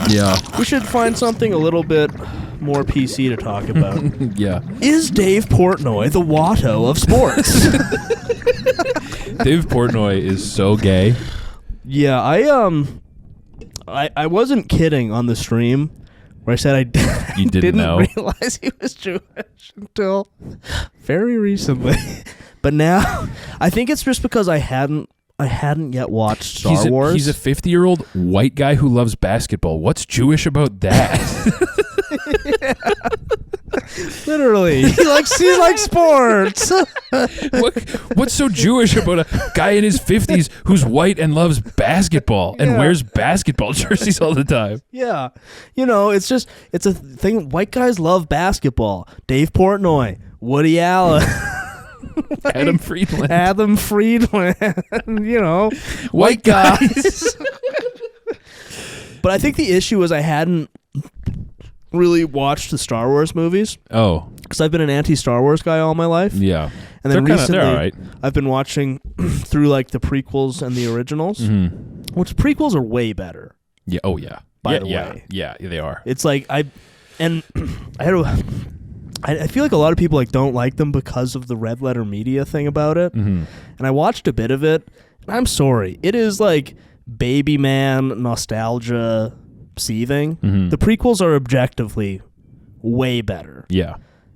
Yeah. We should find something a little bit more PC to talk about. Yeah. Is Dave Portnoy the Watto of sports? Dave Portnoy is so gay. Yeah, I wasn't kidding on the stream where I said I didn't know. realize he was Jewish until very recently. But now, I think it's just because I hadn't yet watched Star Wars. He's a 50-year-old white guy who loves basketball. What's Jewish about that? Literally, he likes sports. What's so Jewish about a guy in his 50s who's white and loves basketball and wears basketball jerseys all the time? Yeah, it's a thing. White guys love basketball. Dave Portnoy, Woody Allen. Adam Friedland. White guys. But I think the issue is I hadn't really watched the Star Wars movies. Oh. Because I've been an anti-Star Wars guy all my life. Yeah. And then recently, they're all right. I've been watching through like the prequels and the originals, which prequels are way better. Yeah. Oh, yeah. By the way. Yeah, they are. It's like I feel like a lot of people like don't like them because of the red letter media thing about it. And I watched a bit of it. And I'm sorry. It is like baby man nostalgia seething. The prequels are objectively way better. Yeah.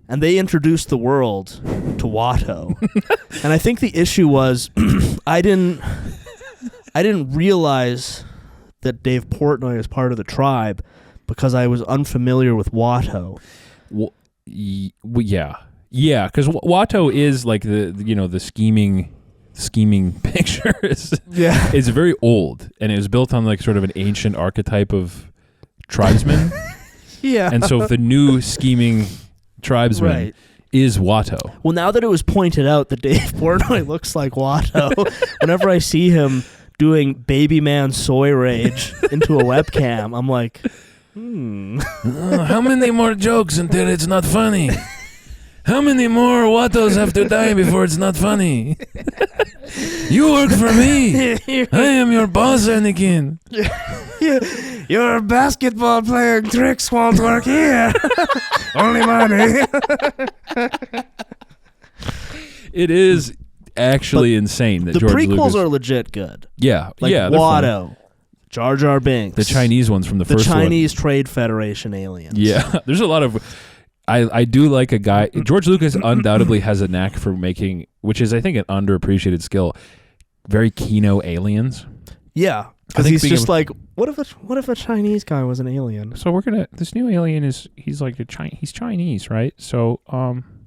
And they introduced the world to Watto. And I think the issue was I didn't realize that Dave Portnoy is part of the tribe because I was unfamiliar with Watto. Well, yeah, because Watto is like the scheming picture. It's very old, and it was built on like sort of an ancient archetype of tribesman. Yeah, and so the new scheming tribesman is Watto. Well, now that it was pointed out that Dave Portnoy looks like Watto, whenever I see him doing baby man soy rage into a webcam, I'm like, how many more jokes until it's not funny? How many more Wattos have to die before it's not funny? You work for me. I am your boss, Anakin. Your basketball playing tricks won't work here. Only money. It is actually insane that the George prequels Lucas are legit good. Yeah, like Watto, Jar Jar Binks, the Chinese ones from the first one. The Chinese Trade Federation aliens. Yeah, there's a lot of. I do like a guy. George Lucas undoubtedly has a knack for making, which is I think an underappreciated skill, very Kino aliens. Yeah, because he's just like, what if a Chinese guy was an alien? So this new alien he's like he's Chinese, right? So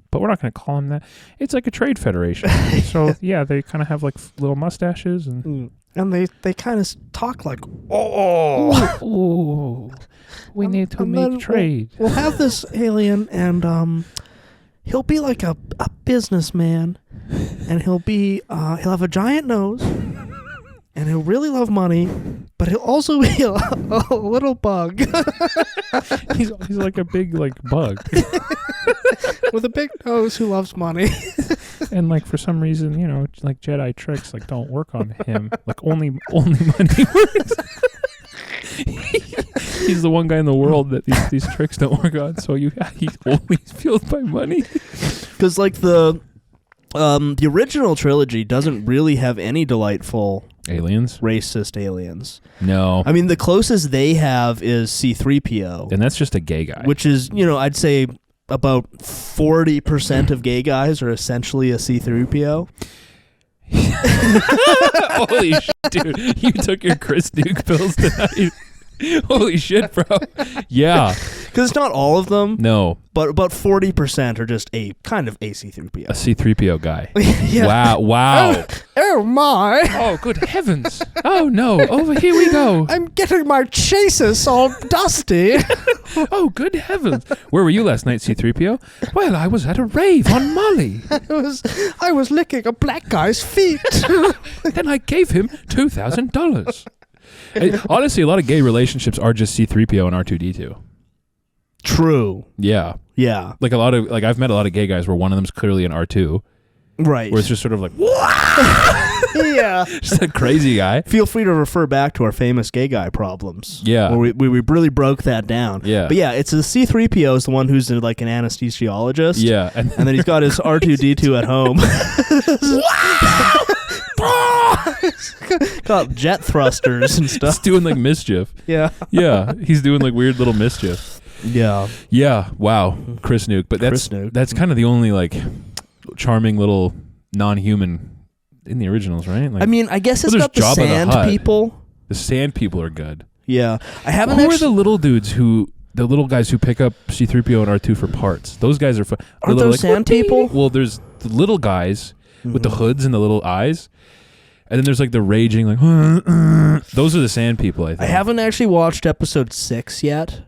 but we're not gonna call him that. It's like a trade federation. So yeah, they kind of have like little mustaches and they kind of talk like, we need to make trade. We'll have this alien, and he'll be like a businessman, and he'll have a giant nose. And he'll really love money, but he'll also be a little bug. he's like a big bug with a big nose who loves money. And like for some reason, like Jedi tricks don't work on him. Like only money works. He's the one guy in the world that these tricks don't work on. So he's only fueled by money. Because like the original trilogy doesn't really have any delightful racist aliens. No. I mean, the closest they have is C-3PO. And that's just a gay guy. Which is, I'd say about 40% of gay guys are essentially a C-3PO. Holy shit, dude. You took your Chris Duke pills tonight. Holy shit, bro. Yeah. Because it's not all of them. No. But about 40% are just a kind of a C-3PO. A C-3PO guy. Yeah. Wow. Oh, my. Oh, good heavens. Oh, no. Over here we go. I'm getting my chases all dusty. Oh, good heavens. Where were you last night, C-3PO? Well, I was at a rave on Molly. I was licking a black guy's feet. Then I gave him $2,000. Honestly, a lot of gay relationships are just C-3PO and R2-D2. True. Yeah. Yeah. Like I've met a lot of gay guys where one of them's clearly an R2. Right. Where it's just sort of like, what? Yeah. Just a crazy guy. Feel free to refer back to our famous gay guy problems. Yeah. Where we really broke that down. Yeah. But yeah, it's the C-3PO is the one who's like an anesthesiologist. Yeah. And then he's got his R2-D2 at home. Got jet thrusters and stuff. He's doing like mischief. Yeah. Yeah. He's doing like weird little mischief. Yeah. Yeah. Wow. Chris Nuke. But that's kind of the only like charming little non-human in the originals, right? Like, I mean, I guess it's got the sand people. The sand people are good. Yeah. I haven't Who are the little dudes the little guys who pick up C-3PO and R2 for parts? Those guys are fun. Are those like, sand people? Well, there's the little guys with the hoods and the little eyes. And then there's like the raging, like, those are the sand people, I think. I haven't actually watched episode 6 yet.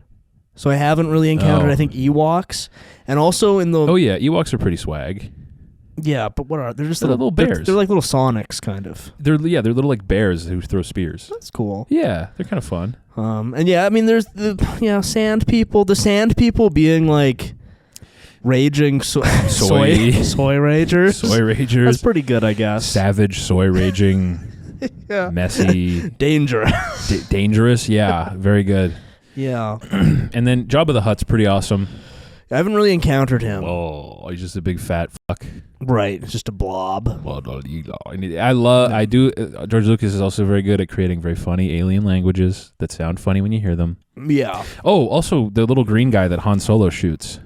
So I haven't really encountered, I think, Ewoks. And also in the... Oh, yeah. Ewoks are pretty swag. Yeah, but what are... They're just little bears. They're like little Sonics, kind of. They're little like bears who throw spears. That's cool. Yeah, they're kind of fun. And yeah, I mean, there's the sand people. The sand people being like... Raging soy ragers. Soy ragers. That's pretty good, I guess. Savage soy raging. Yeah. Messy. Dangerous. Dangerous, yeah. Very good. Yeah. And then Jabba the Hutt's pretty awesome. I haven't really encountered him. Oh, he's just a big fat fuck. Right, just a blob. I do. George Lucas is also very good at creating very funny alien languages that sound funny when you hear them. Yeah. Oh, also the little green guy that Han Solo shoots.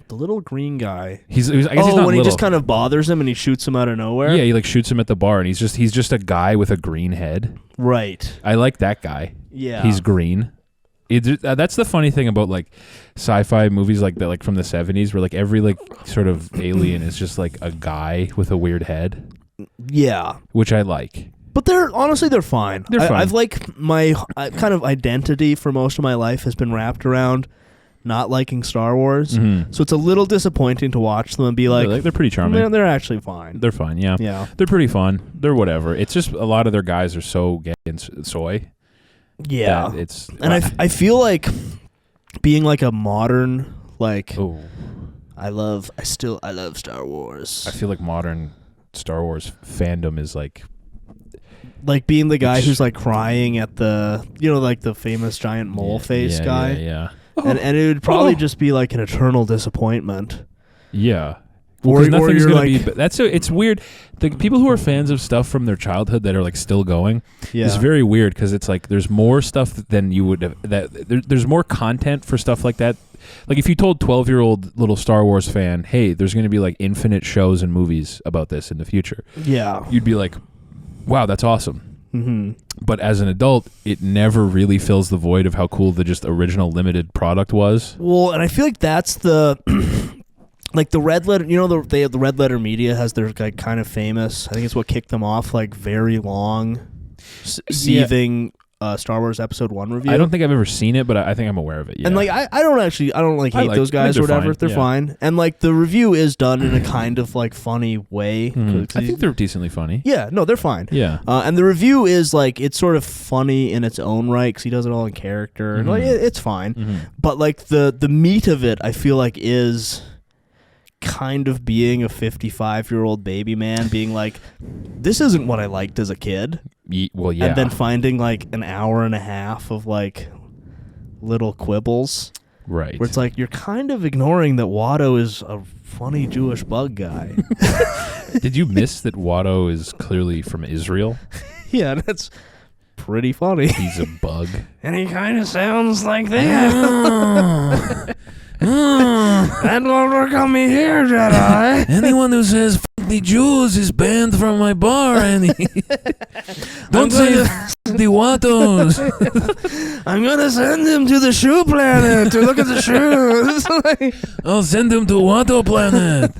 The little green guy. I guess he's not when little. He just kind of bothers him and he shoots him out of nowhere. Yeah, he like shoots him at the bar and he's just a guy with a green head. Right. I like that guy. Yeah. He's green. That's the funny thing about like sci-fi movies like that, like from the 70s, where like every like sort of alien is just like a guy with a weird head. Yeah. Which I like. But they're fine. They're fine. I've like my kind of identity for most of my life has been wrapped around not liking Star Wars. Mm-hmm. So it's a little disappointing to watch them and be like... They're pretty charming. They're actually fine. They're fine, yeah. Yeah. They're pretty fun. They're whatever. It's just a lot of their guys are so gay and soy. Yeah. I feel like being like a modern, like... Oh. I love Star Wars. I feel like modern Star Wars fandom is like being the guy who's like crying at the, like the famous giant mole face guy. Yeah. And it would probably just be like an eternal disappointment. Yeah. Or nothing's gonna be. It's weird. The people who are fans of stuff from their childhood that are like still going, yeah. It's very weird because it's like there's more stuff than you would have. There's more content for stuff like that. Like if you told 12-year-old little Star Wars fan, hey, there's going to be like infinite shows and movies about this in the future. Yeah. You'd be like, wow, that's awesome. Mm-hmm. But as an adult, it never really fills the void of how cool the just original limited product was. Well, and I feel like that's the like the Red Letter. The Red Letter Media has their like kind of famous. I think it's what kicked them off. Like very long, seething Star Wars Episode 1 review. I don't think I've ever seen it, but I think I'm aware of it. Yeah. And like I don't hate those guys or whatever. They're fine. And like the review is done in a kind of like funny way. Mm-hmm. I think they're decently funny. Yeah, no, they're fine. Yeah. And the review is like it's sort of funny in its own right because he does it all in character. Mm-hmm. And like it's fine. Mm-hmm. But like the meat of it, I feel like is kind of being a 55-year-old baby man being like, this isn't what I liked as a kid. Well, yeah. And then finding like an hour and a half of like little quibbles. Right. Where it's like, you're kind of ignoring that Watto is a funny Jewish bug guy. Did you miss that Watto is clearly from Israel? Yeah, that's pretty funny. He's a bug. And he kind of sounds like that. That won't work on me here, Jedi. Anyone who says "fuck the Jews" is banned from my bar. Don't say the Wattos. I'm gonna send him to the shoe planet to look at the shoes. I'll send him to Watto planet.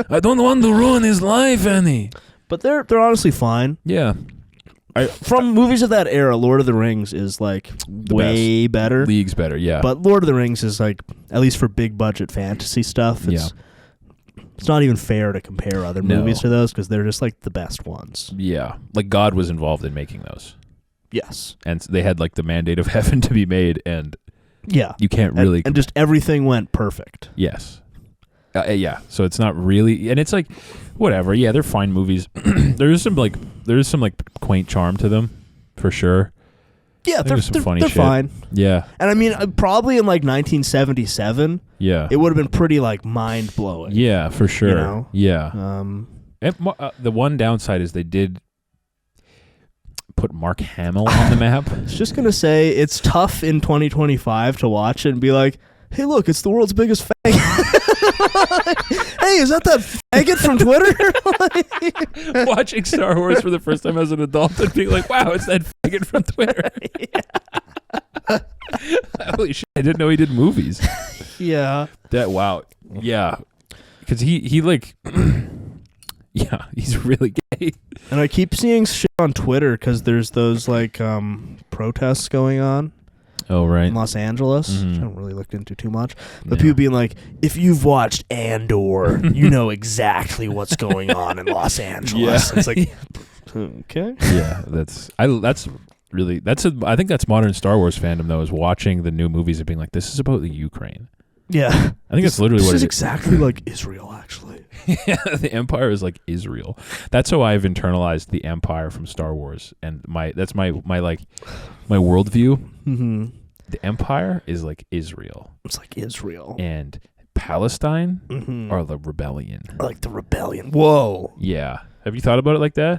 I don't want to ruin his life, Annie. But they're honestly fine. Yeah. From movies of that era, Lord of the Rings is like way better. Leagues better, yeah. But Lord of the Rings is like, at least for big budget fantasy stuff, it's not even fair to compare other movies to those because they're just like the best ones. Yeah. Like God was involved in making those. Yes. And they had like the mandate of heaven to be made and you can't really... And just everything went perfect. Yes. Yeah, so it's not really, and it's like whatever. Yeah, they're fine movies. There's some quaint charm to them, for sure. Yeah, they're funny they're shit. fine. Yeah, and I mean, probably in like 1977. Yeah, it would have been pretty like mind blowing. Yeah, for sure. You know? Yeah. The one downside is they did put Mark Hamill on the map. I was just gonna say it's tough in 2025 to watch it and be like, hey, look, it's the world's biggest faggot. Hey, is that faggot from Twitter? Watching Star Wars for the first time as an adult and being like, wow, it's that faggot from Twitter. Holy shit, I didn't know he did movies. Yeah. Wow. Yeah. Because he like... Yeah, he's really gay. And I keep seeing shit on Twitter because there's those like protests going on. Oh, right. In Los Angeles, which I haven't really looked into too much. But people being like, if you've watched Andor, you know exactly what's going on in Los Angeles. Yeah. It's like, okay. Yeah, I think that's modern Star Wars fandom, though, is watching the new movies and being like, this is about the Ukraine. Yeah. I think that's literally what it is. This is exactly like Israel, actually. Yeah, the Empire is like Israel. That's how I've internalized the Empire from Star Wars, and that's my worldview. Mm-hmm. The Empire is like Israel. It's like Israel, and Palestine are the rebellion. Like the rebellion. Whoa. Yeah. Have you thought about it like that?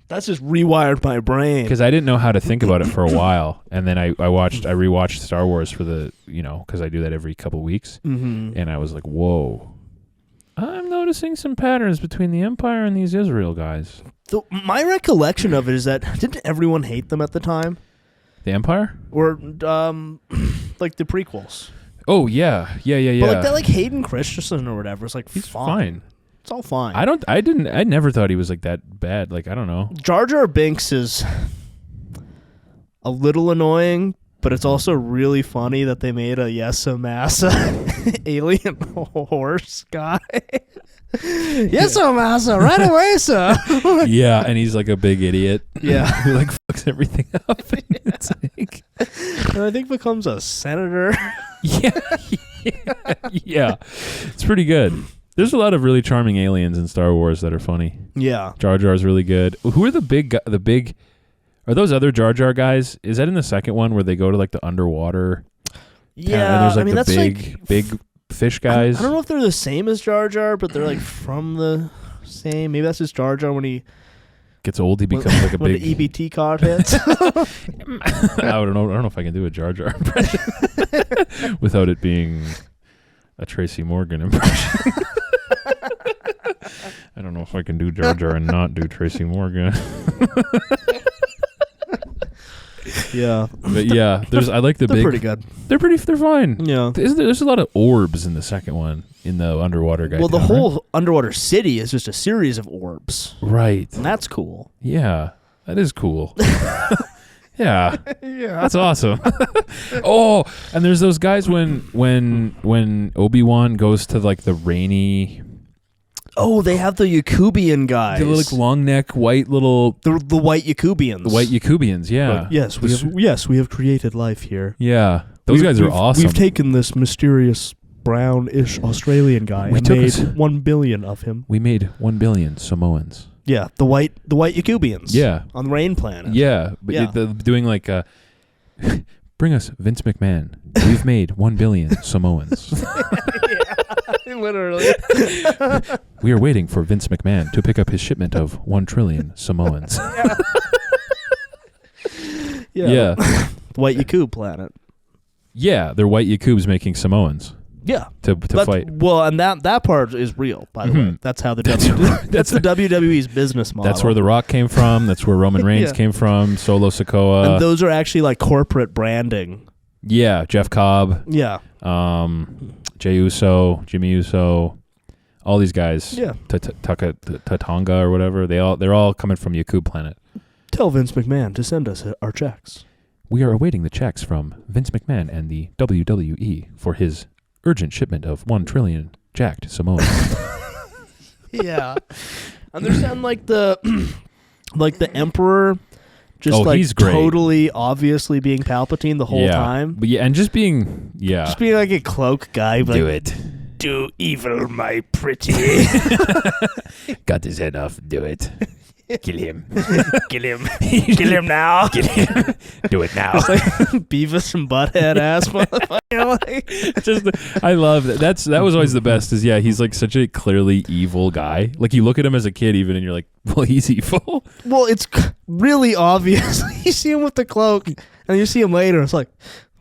That's just rewired my brain. Because I didn't know how to think about it for a while, and then I rewatched Star Wars for the because I do that every couple weeks, and I was like, whoa. I'm noticing some patterns between the Empire and these Israel guys. My recollection of it is that didn't everyone hate them at the time? The Empire? Or like the prequels. Oh yeah. But like that, like Hayden Christensen or whatever, it's like he's fine. It's all fine. I never thought he was like that bad. Like, I don't know. Jar Jar Binks is a little annoying, but it's also really funny that they made a Yesa Massa alien horse guy. Yesa Massa, right away, sir. Yeah, and he's like a big idiot. Yeah. Who like fucks everything up. It's like, and I think becomes a senator. Yeah. It's pretty good. There's a lot of really charming aliens in Star Wars that are funny. Yeah. Jar Jar's really good. Who are the big are those other Jar Jar guys? Is that in the second one where they go to like the underwater? Yeah. And there's like big fish guys. I don't know if they're the same as Jar Jar, but they're like from the same. Maybe that's just Jar Jar when he gets old. He becomes like a when big the EBT card hits. I don't know if I can do a Jar Jar impression without it being a Tracy Morgan impression. I don't know if I can do Jar Jar and not do Tracy Morgan. Yeah, but yeah, I like the they're big. Pretty good. They're fine. Yeah, there's a lot of orbs in the second one in the underwater guy. Well, the whole underwater city is just a series of orbs, right? And that's cool. Yeah, that is cool. Yeah, that's awesome. Oh, and there's those guys when Obi-Wan goes to like the rainy. Oh, they have the Yakubian guys. The like long neck, white little... The white Yakubians. The white Yakubians, yeah. But yes, we have created life here. Yeah. Those guys are awesome. We've taken this mysterious brownish Australian guy and made 1 billion of him. We made 1 billion Samoans. Yeah, the white Yakubians. Yeah. On the Rain Planet. Yeah. But doing like... bring us Vince McMahon. We've made 1 billion Samoans. Literally. We are waiting for Vince McMahon to pick up his shipment of 1 trillion Samoans. Yeah. White Yakub planet. Yeah, they're white Yakubs making Samoans. Yeah. To fight. Well, and that part is real, by the way. That's how the that's the WWE's business model. That's where The Rock came from. That's where Roman Reigns came from. Solo Sikoa. And those are actually like corporate branding. Yeah, Jeff Cobb. Yeah. Jey Uso, Jimmy Uso, all these guys. Yeah. Tatonga or whatever. They're all coming from Yakub planet. Tell Vince McMahon to send us our checks. We are awaiting the checks from Vince McMahon and the WWE for his urgent shipment of 1 trillion jacked Samoans. Yeah. Understand like the Emperor just he's great. Totally obviously being Palpatine the whole time. But and just being like a cloak guy. Do it. Do evil, my pretty. Cut his head off. Do it. Kill him. Kill him. Kill him now. Kill him. Do it now. It's like Beavis and Butthead ass motherfucker. I love that. That was always the best. Is he's like such a clearly evil guy. Like you look at him as a kid, even, and you're like, well, he's evil. Well, it's really obvious. You see him with the cloak, and you see him later. It's like,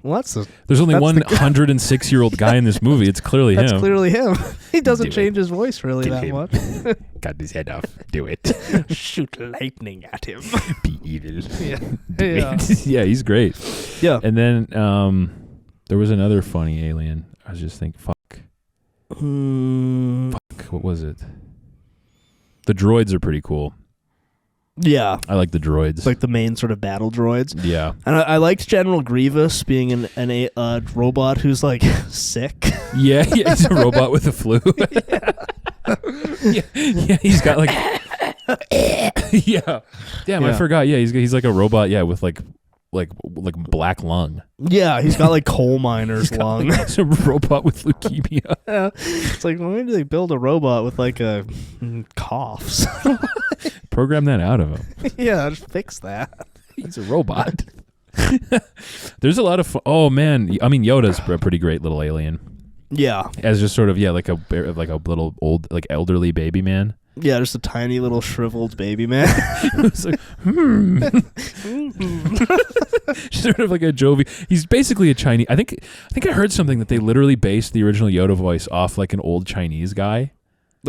there's only one 106-year-old guy in this movie. It's clearly him. That's clearly him. He doesn't change his voice really Kill that him. much. Cut his head off. Do it. Shoot lightning at him. Be evil. Yeah. Yeah, he's great. Yeah. And then there was another funny alien. I was just thinking, fuck. What was it? The droids are pretty cool. Yeah. I like the droids. It's like the main sort of battle droids. Yeah. And I liked General Grievous being a robot who's like sick. Yeah, he's a robot with the flu. Yeah, he's got like yeah. Damn, I forgot. Yeah, he's like a robot, with like black lung. Yeah, he's got like coal miner's lung. Like, he's a robot with leukemia. Yeah. It's like, why do they build a robot with like coughs? Program that out of him. Yeah, just fix that. He's a robot. There's a lot of oh man, I mean Yoda's a pretty great little alien. Yeah, as just sort of like a little old elderly baby man. Yeah, just a tiny little shriveled baby man. It's like, sort of like a Jovi. He's basically a Chinese. I think I heard something that they literally based the original Yoda voice off like an old Chinese guy.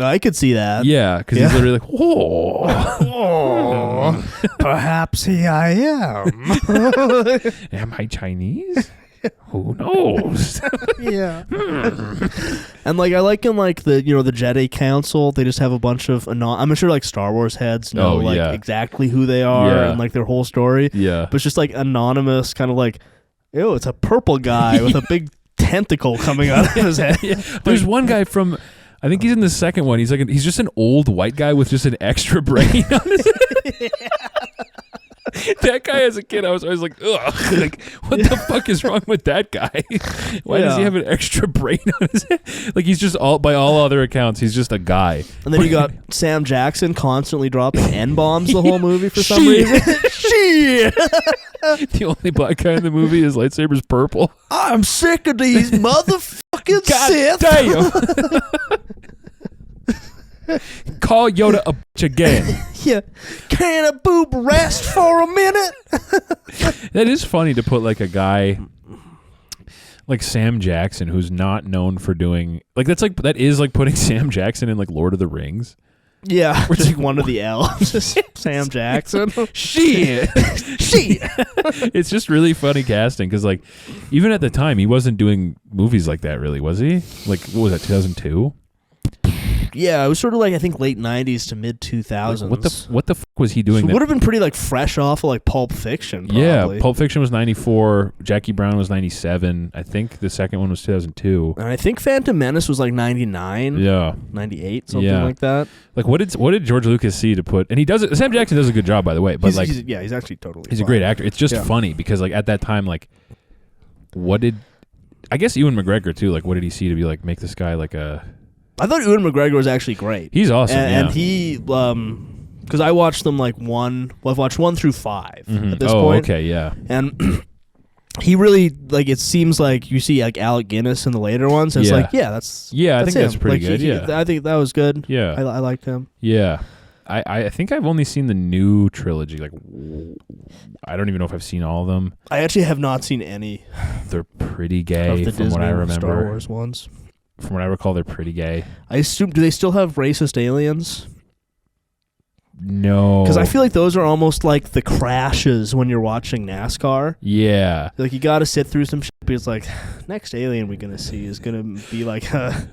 I could see that. Yeah, because he's literally like, whoa. Perhaps I am. Am I Chinese? Who knows? Yeah. And like I like in like the the Jedi Council, they just have a bunch of I'm sure like Star Wars heads know exactly who they are and like their whole story. Yeah. But it's just like anonymous, kind of like, ew, it's a purple guy with a big tentacle coming out of his head. Yeah. There's one guy from, I think he's in the second one. He's just an old white guy with just an extra brain on his head. That guy as a kid, I was always like, ugh, like what the fuck is wrong with that guy? Why does he have an extra brain on his head? Like he's just by all other accounts, he's just a guy. And then you got Sam Jackson constantly dropping N-bombs the whole movie for some reason. Shit! The only black guy in the movie, his lightsaber's purple. I'm sick of these motherfucking Sith. Damn. Call Yoda a bitch again. Yeah. Can a boob rest for a minute? That is funny to put like a guy like Sam Jackson, who's not known for doing that is like putting Sam Jackson in like Lord of the Rings. Yeah, which is like one of the elves. Sam Jackson. Shit. It's just really funny casting because like even at the time he wasn't doing movies like that really, was he? Like what was that, 2002? Yeah, it was sort of like I think late 90s to mid 2000s. Like, what the fuck was he doing? So it would have been pretty like fresh off of like Pulp Fiction. Probably. Yeah, Pulp Fiction was 94. Jackie Brown was 97. I think the second one was 2002. And I think Phantom Menace was like 99. Yeah, 98, something like that. Like what did George Lucas see to put? And he does it. Sam Jackson does a good job, by the way. But he's actually totally. He's a great actor. It's just funny because like at that time, like I guess Ewan McGregor too? Like what did he see to be like make this guy like a? I thought Ewan McGregor was actually great. He's awesome, and he, because I watched them like I've watched 1 through 5 at this point. Oh, okay, yeah. And he really, like, it seems like you see like Alec Guinness in the later ones. And it's like, I think that's pretty good. I think that was good. Yeah. I liked him. Yeah. I think I've only seen the new trilogy. Like, I don't even know if I've seen all of them. I actually have not seen any. They're pretty gay of the from Disney what I remember. Star Wars ones. From what I recall, they're pretty gay. I assume, do they still have racist aliens? No. Because I feel like those are almost like the crashes when you're watching NASCAR. Yeah. Like, you got to sit through some shit. It's like, next alien we're going to see is going to be like a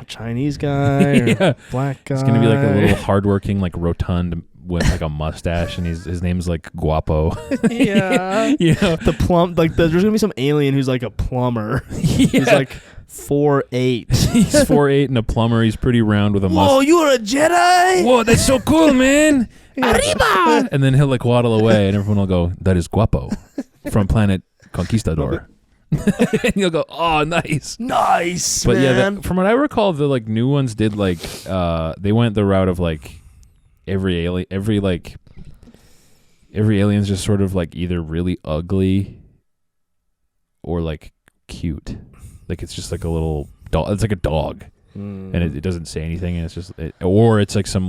Chinese guy or black guy. It's going to be like a little hardworking, like rotund with like a mustache, and his name's like Guapo. Yeah. There's going to be some alien who's like a plumber. Yeah. He's like 4'8". He's 4'8" and a plumber. He's pretty round with a mustache. Whoa, you're a Jedi? Whoa, that's so cool, man. Arriba! And then he'll like waddle away, and everyone will go, that is Guapo from planet Conquistador. and you'll go, oh, nice. Nice, but man. yeah, from what I recall, the like new ones did like they went the route of like every alien's just sort of like either really ugly or like cute. Like it's just like a little dog. It's like a dog. And it doesn't say anything, and it's just, or it's like some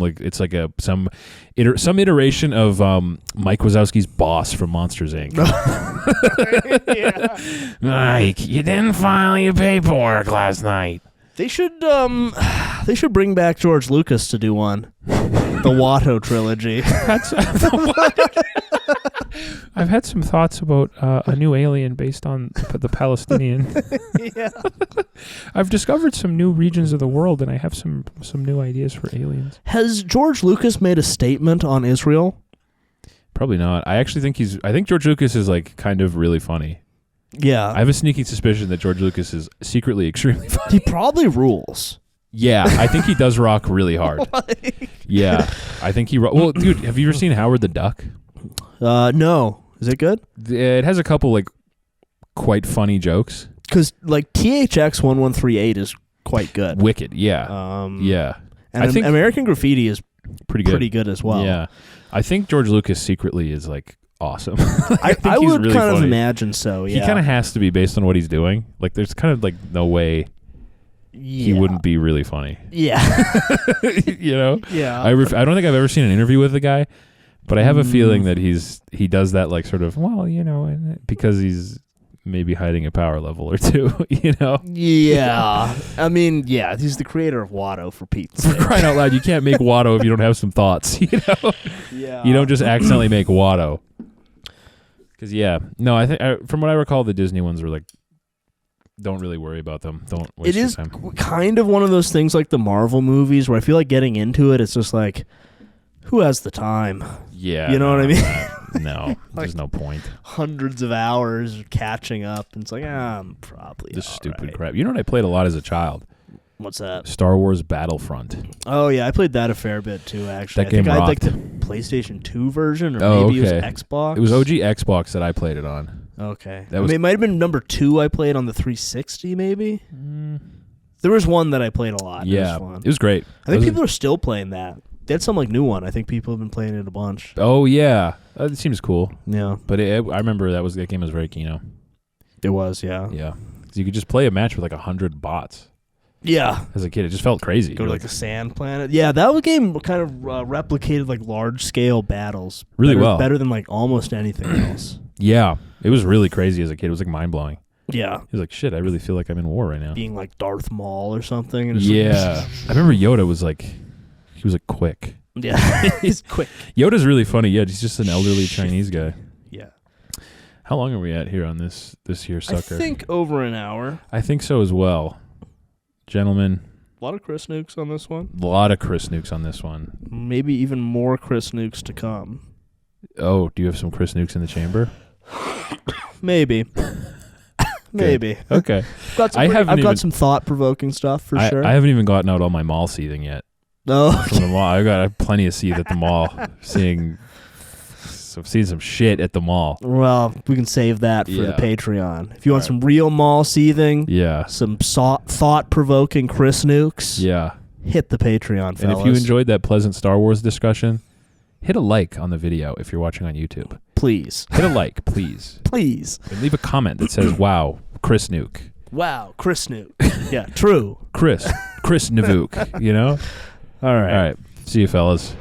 some iteration of Mike Wazowski's boss from Monsters Inc. Yeah. Mike, you didn't file your paperwork last night. They should bring back George Lucas to do one. The Watto trilogy. I've had some thoughts about a new alien based on the Palestinian. Yeah. I've discovered some new regions of the world, and I have some new ideas for aliens. Has George Lucas made a statement on Israel? Probably not. I actually think I think George Lucas is like kind of really funny. Yeah. I have a sneaking suspicion that George Lucas is secretly extremely funny. He probably rules. Yeah, I think he does rock really hard. Yeah, I think he well, dude, have you ever seen Howard the Duck? No. Is it good? It has a couple like quite funny jokes. Because like THX 1138 is quite good. Wicked, yeah. Yeah. And I think American Graffiti is pretty good as well. Yeah. I think George Lucas secretly is like awesome. I think he's would really kind of funny. imagine so, yeah. He kind of has to be based on what he's doing. Like there's kind of like no way he wouldn't be really funny. Yeah. You know? Yeah. I don't think I've ever seen an interview with the guy, but I have a feeling that he does that like sort of, well, you know, because he's maybe hiding a power level or two, you know? Yeah. I mean, yeah, he's the creator of Watto, for Pete's sake. For crying out loud, you can't make Watto if you don't have some thoughts, you know? Yeah. You don't just accidentally make Watto. Because, yeah. No, I think, from what I recall, the Disney ones were like, don't really worry about them. Don't waste your time. It is kind of one of those things like the Marvel movies where I feel like getting into it, it's just like, who has the time? Yeah. You know what I mean? No, there's no point. Hundreds of hours catching up. And it's like, I'm probably This stupid crap. You know what I played a lot as a child? What's that? Star Wars Battlefront. Oh, yeah. I played that a fair bit, too, actually. That game I think I rocked. had like the PlayStation 2 version, or maybe it was Xbox. It was OG Xbox that I played it on. Okay. It might have been number 2 I played on the 360, maybe? Mm. There was one that I played a lot. Yeah. It was fun. It was great. I think people are still playing that. They had some like new one. I think people have been playing it a bunch. Oh, yeah. It seems cool. Yeah. But I remember that game was very Kino. It was, yeah. Yeah. You could just play a match with like 100 bots. Yeah. As a kid, it just felt crazy. Go to like the sand planet. Yeah, that game kind of replicated like large scale battles. Really well. Better than like almost anything else. Yeah. It was really crazy as a kid. It was like mind blowing. Yeah. He was like, shit, I really feel like I'm in war right now. Being like Darth Maul or something. And Yeah. I remember Yoda was like, he was like quick. Yeah. He's quick. Yoda's really funny. Yeah, he's just an elderly Chinese guy. Yeah. How long are we at here on this here sucker? I think over an hour. I think so as well. Gentlemen. A lot of Chris Nukes on this one. A lot of Chris Nukes on this one. Maybe even more Chris Nukes to come. Oh, do you have some Chris Nukes in the chamber? Maybe. Maybe. Okay. I've got some thought-provoking stuff for sure. I haven't even gotten out all my mall seething yet. No. From the mall. I got plenty of seeth at the mall. Seeing some shit at the mall. Well, we can save that for the Patreon. If you want All some real mall seething, yeah, some thought-provoking Chris Nukes, yeah, hit the Patreon, fellas. And if you enjoyed that pleasant Star Wars discussion, hit a like on the video if you're watching on YouTube. Please. Hit a like, please. Please. And leave a comment that says, wow, Chris Nuke. Wow, Chris Nuke. Yeah, true. Chris Navuk, you know? All right. See you, fellas.